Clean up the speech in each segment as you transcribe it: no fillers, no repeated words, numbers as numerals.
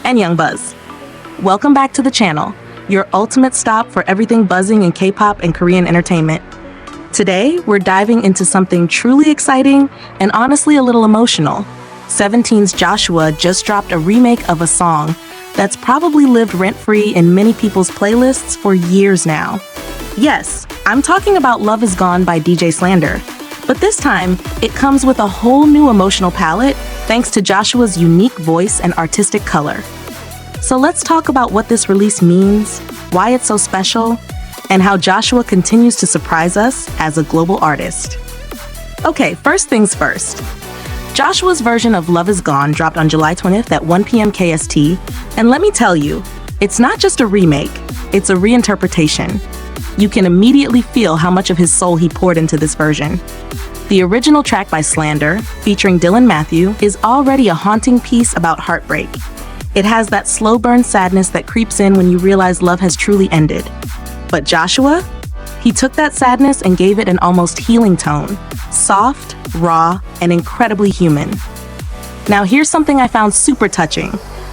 And Young Buzz. Welcome back to the channel, your ultimate stop for everything buzzing in K-pop and Korean entertainment. Today, we're diving into something truly exciting and honestly a little emotional. 17's Joshua just dropped a remake of a song that's probably lived rent-free in many people's playlists for years now. Yes, I'm talking about Love Is Gone by DJ Slander. But this time, it comes with a whole new emotional palette thanks to Joshua's unique voice and artistic color. So let's talk about what this release means, why it's so special, and how Joshua continues to surprise us as a global artist. Okay, first things first. Joshua's version of Love Is Gone dropped on July 20th at 1 p.m. KST, and let me tell you, it's not just a remake, it's a reinterpretation. You can immediately feel how much of his soul he poured into this version. The original track by Slander, featuring Dylan Matthew, is already a haunting piece about heartbreak. It has that slow burn sadness that creeps in when you realize love has truly ended. But Joshua? He took that sadness and gave it an almost healing tone, soft, raw, and incredibly human. Now here's something I found super touching.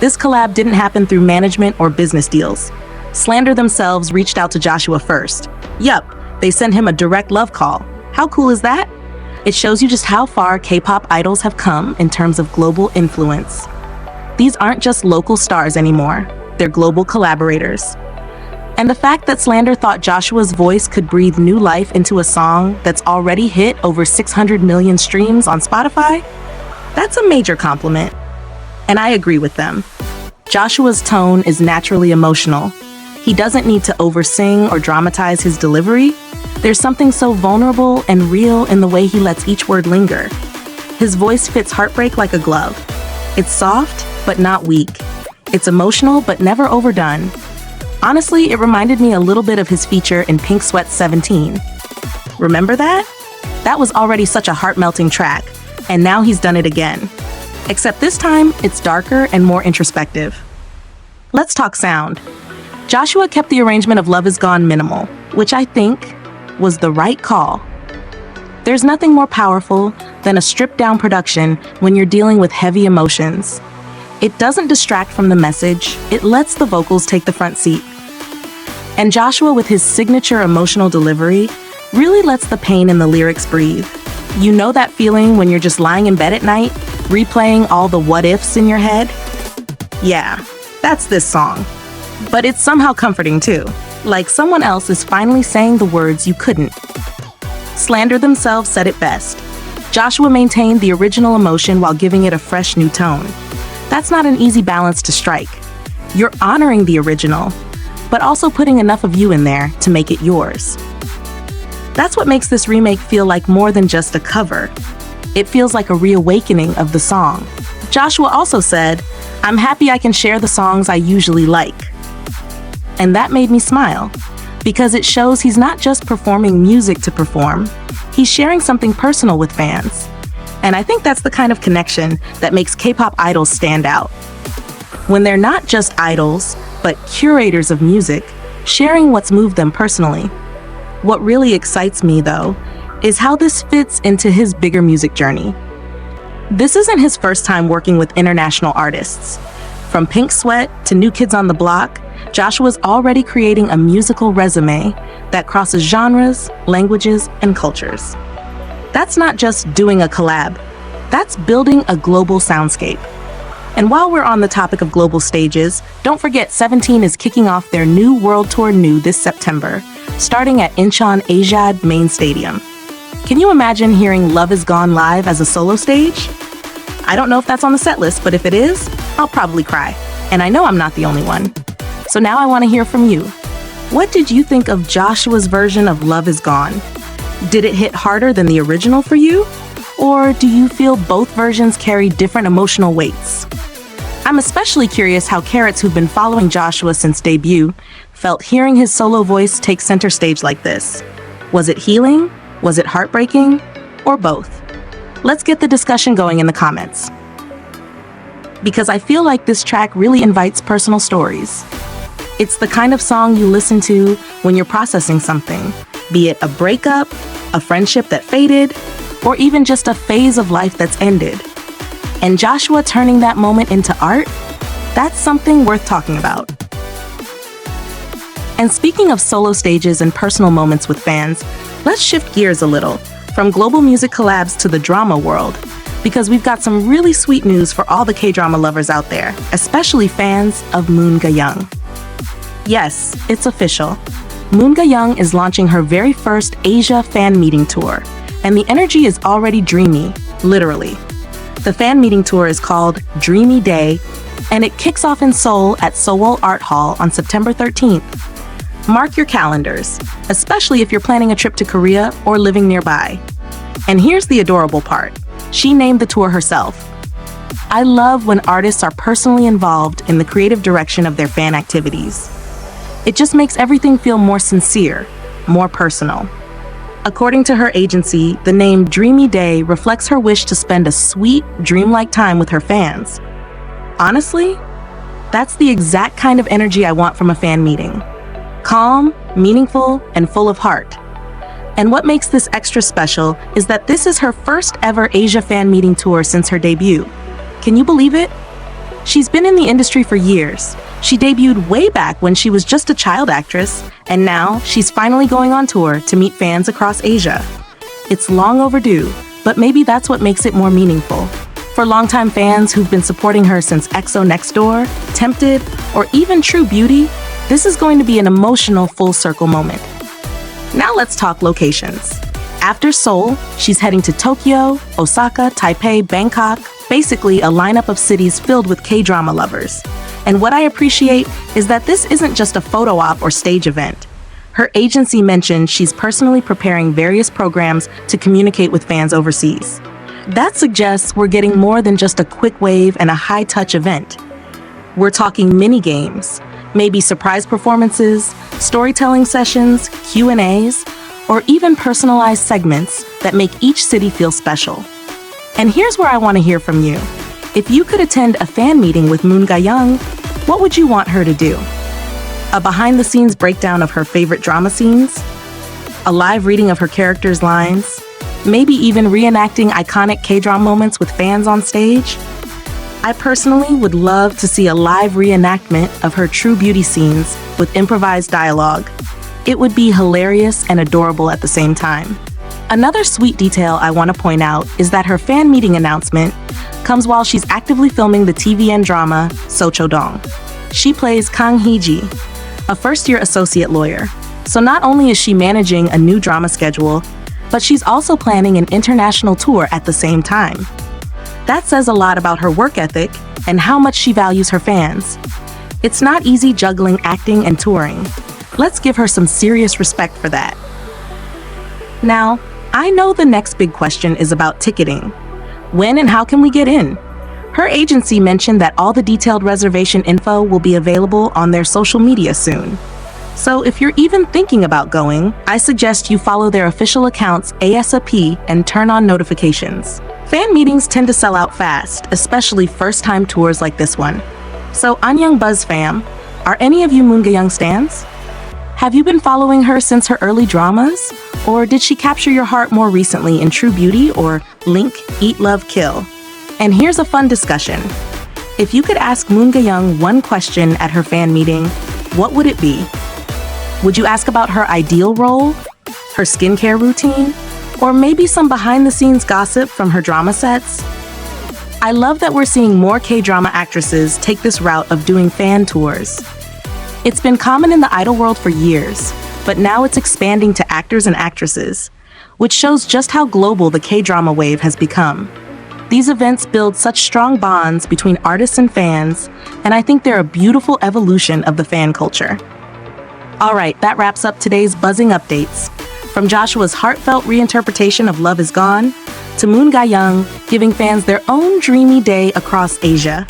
This collab didn't happen through management or business deals. Slander themselves reached out to Joshua first. Yup, they sent him a direct love call. How cool is that? It shows you just how far K-pop idols have come in terms of global influence. These aren't just local stars anymore, they're global collaborators. And the fact that Slander thought Joshua's voice could breathe new life into a song that's already hit over 600 million streams on Spotify, that's a major compliment. And I agree with them. Joshua's tone is naturally emotional. He doesn't need to oversing or dramatize his delivery. There's something so vulnerable and real in the way he lets each word linger. His voice fits heartbreak like a glove. It's soft, but not weak. It's emotional, but never overdone. Honestly, it reminded me a little bit of his feature in Pink Sweat's 17. Remember that? That was already such a heart-melting track, and now he's done it again. Except this time, it's darker and more introspective. Let's talk sound. Joshua kept the arrangement of Love Is Gone minimal, which I think was the right call. There's nothing more powerful than a stripped-down production when you're dealing with heavy emotions. It doesn't distract from the message, it lets the vocals take the front seat. And Joshua, with his signature emotional delivery, really lets the pain in the lyrics breathe. You know that feeling when you're just lying in bed at night, replaying all the what-ifs in your head? Yeah, that's this song. But it's somehow comforting too, like someone else is finally saying the words you couldn't. Slander themselves said it best. Joshua maintained the original emotion while giving it a fresh new tone. That's not an easy balance to strike. You're honoring the original, but also putting enough of you in there to make it yours. That's what makes this remake feel like more than just a cover. It feels like a reawakening of the song. Joshua also said, "I'm happy I can share the songs I usually like." And that made me smile, because it shows he's not just performing music to perform, he's sharing something personal with fans. And I think that's the kind of connection that makes K-pop idols stand out. When they're not just idols, but curators of music, sharing what's moved them personally. What really excites me, though, is how this fits into his bigger music journey. This isn't his first time working with international artists. From Pink Sweat to New Kids on the Block, Joshua's already creating a musical resume that crosses genres, languages, and cultures. That's not just doing a collab, that's building a global soundscape. And while we're on the topic of global stages, don't forget 17 is kicking off their new World Tour this September, starting at Incheon Asiad Main Stadium. Can you imagine hearing Love Is Gone live as a solo stage? I don't know if that's on the set list, but if it is, I'll probably cry. And I know I'm not the only one. So now I want to hear from you. What did you think of Joshua's version of Love Is Gone? Did it hit harder than the original for you? Or do you feel both versions carry different emotional weights? I'm especially curious how Carrots, who've been following Joshua since debut, felt hearing his solo voice take center stage like this. Was it healing? Was it heartbreaking? Or both? Let's get the discussion going in the comments. Because I feel like this track really invites personal stories. It's the kind of song you listen to when you're processing something, be it a breakup, a friendship that faded, or even just a phase of life that's ended. And Joshua turning that moment into art, that's something worth talking about. And speaking of solo stages and personal moments with fans, let's shift gears a little, from global music collabs to the drama world, because we've got some really sweet news for all the K-drama lovers out there, especially fans of Moon Ga-young. Yes, it's official. Moon Ga-young is launching her very first Asia fan meeting tour, and the energy is already dreamy, literally. The fan meeting tour is called Dreamy Day, and it kicks off in Seoul at Seoul Art Hall on September 13th. Mark your calendars, especially if you're planning a trip to Korea or living nearby. And here's the adorable part. She named the tour herself. I love when artists are personally involved in the creative direction of their fan activities. It just makes everything feel more sincere, more personal. According to her agency, the name Dreamy Day reflects her wish to spend a sweet, dreamlike time with her fans. Honestly, that's the exact kind of energy I want from a fan meeting. Calm, meaningful, and full of heart. And what makes this extra special is that this is her first ever Asia fan meeting tour since her debut. Can you believe it? She's been in the industry for years. She debuted way back when she was just a child actress, and now she's finally going on tour to meet fans across Asia. It's long overdue, but maybe that's what makes it more meaningful. For longtime fans who've been supporting her since EXO Next Door, Tempted, or even True Beauty, this is going to be an emotional full circle moment. Now let's talk locations. After Seoul, she's heading to Tokyo, Osaka, Taipei, Bangkok, basically a lineup of cities filled with K-drama lovers. And what I appreciate is that this isn't just a photo op or stage event. Her agency mentioned she's personally preparing various programs to communicate with fans overseas. That suggests we're getting more than just a quick wave and a high-touch event. We're talking mini-games, maybe surprise performances, storytelling sessions, Q&As, or even personalized segments that make each city feel special. And here's where I want to hear from you. If you could attend a fan meeting with Moon Ga-young, what would you want her to do? A behind-the-scenes breakdown of her favorite drama scenes? A live reading of her characters' lines? Maybe even reenacting iconic K-drama moments with fans on stage? I personally would love to see a live reenactment of her True Beauty scenes with improvised dialogue. It would be hilarious and adorable at the same time. Another sweet detail I want to point out is that her fan meeting announcement comes while she's actively filming the TVN drama Sochodong. She plays Kang Hee-ji, a first-year associate lawyer. So not only is she managing a new drama schedule, but she's also planning an international tour at the same time. That says a lot about her work ethic and how much she values her fans. It's not easy juggling acting and touring. Let's give her some serious respect for that. Now, I know the next big question is about ticketing. When and how can we get in? Her agency mentioned that all the detailed reservation info will be available on their social media soon. So if you're even thinking about going, I suggest you follow their official accounts ASAP and turn on notifications. Fan meetings tend to sell out fast, especially first-time tours like this one. So Anyang Buzz fam, are any of you Moon Ga-young stans? Have you been following her since her early dramas? Or did she capture your heart more recently in True Beauty or Link, Eat, Love, Kill? And here's a fun discussion. If you could ask Moon Ga-young one question at her fan meeting, what would it be? Would you ask about her ideal role, her skincare routine, or maybe some behind-the-scenes gossip from her drama sets? I love that we're seeing more K-drama actresses take this route of doing fan tours. It's been common in the idol world for years, but now it's expanding to actors and actresses, which shows just how global the K-drama wave has become. These events build such strong bonds between artists and fans, and I think they're a beautiful evolution of the fan culture. All right, that wraps up today's buzzing updates. From Joshua's heartfelt reinterpretation of Love Is Gone, to Moon Ga-young giving fans their own dreamy day across Asia.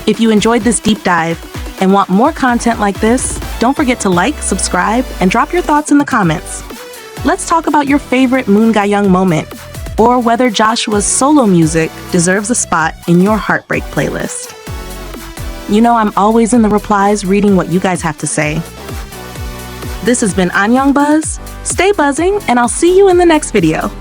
If you enjoyed this deep dive and want more content like this, don't forget to like, subscribe, and drop your thoughts in the comments. Let's talk about your favorite Moon Ga-young moment, or whether Joshua's solo music deserves a spot in your heartbreak playlist. You know I'm always in the replies reading what you guys have to say. This has been Anyang Buzz. Stay buzzing, and I'll see you in the next video.